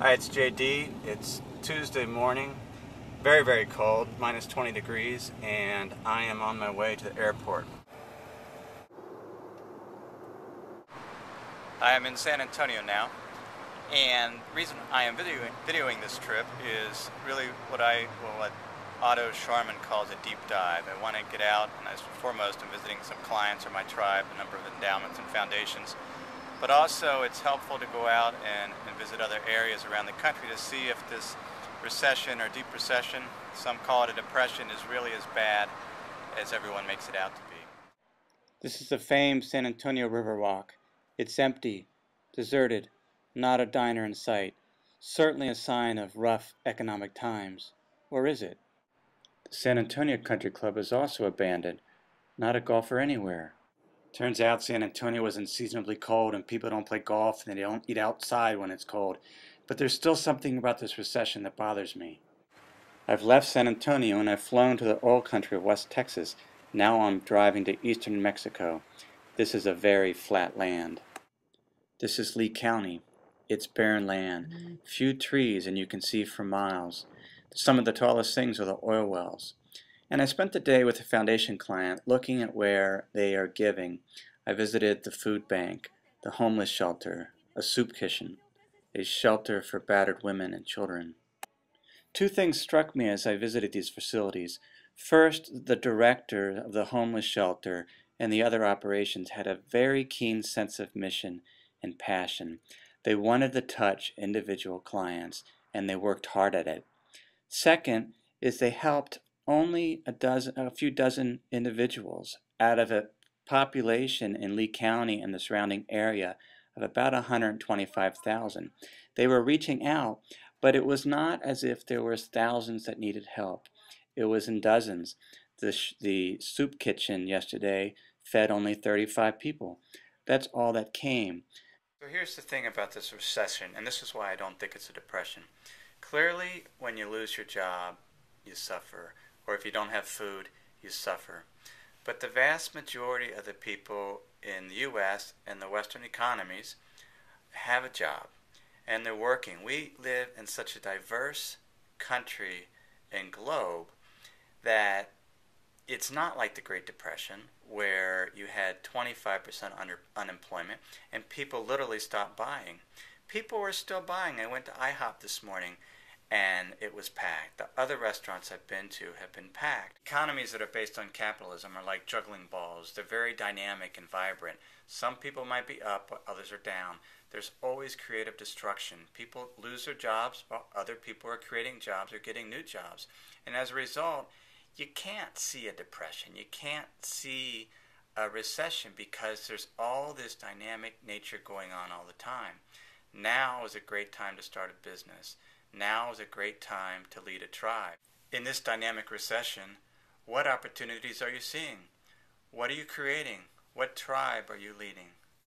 Hi, it's JD. It's Tuesday morning, very, very cold, minus 20 degrees, and I am on my way to the airport. I am in San Antonio now, and the reason I am videoing this trip is really what Otto Scharman calls a deep dive. I want to get out, and as foremost, I'm visiting some clients or my tribe, a number of endowments and foundations. But also it's helpful to go out and visit other areas around the country to see if this recession or deep recession, some call it a depression, is really as bad as everyone makes it out to be. This is the famed San Antonio Riverwalk. It's empty, deserted, not a diner in sight. Certainly a sign of rough economic times. Or is it? The San Antonio Country Club is also abandoned, not a golfer anywhere. Turns out San Antonio is unseasonably cold and people don't play golf and they don't eat outside when it's cold. But there's still something about this recession that bothers me. I've left San Antonio and I've flown to the oil country of West Texas. Now I'm driving to eastern Mexico. This is a very flat land. This is Lee County. It's barren land, few trees, and you can see for miles. Some of the tallest things are the oil wells. And I spent the day with a foundation client looking at where they are giving. I visited the food bank, the homeless shelter, a soup kitchen, a shelter for battered women and children. Two things struck me as I visited these facilities. First, the director of the homeless shelter and the other operations had a very keen sense of mission and passion. They wanted to touch individual clients, and they worked hard at it. Second is they helped only a few dozen individuals out of a population in Lee County and the surrounding area of about 125,000. They were reaching out, but it was not as if there was thousands that needed help. It was in dozens. The soup kitchen yesterday fed only 35 people. That's all that came. So here's the thing about this recession, and this is why I don't think it's a depression. Clearly, when you lose your job, you suffer, or if you don't have food, you suffer. But the vast majority of the people in the U.S. and the Western economies have a job, and they're working. We live in such a diverse country and globe that it's not like the Great Depression, where you had 25% unemployment and people literally stopped buying. People were still buying. I went to IHOP this morning and it was packed. The other restaurants I've been to have been packed. Economies that are based on capitalism are like juggling balls. They're very dynamic and vibrant. Some people might be up, but others are down. There's always creative destruction. People lose their jobs while other people are creating jobs or getting new jobs. And as a result, you can't see a depression. You can't see a recession because there's all this dynamic nature going on all the time. Now is a great time to start a business. Now is a great time to lead a tribe. In this dynamic recession, what opportunities are you seeing? What are you creating? What tribe are you leading?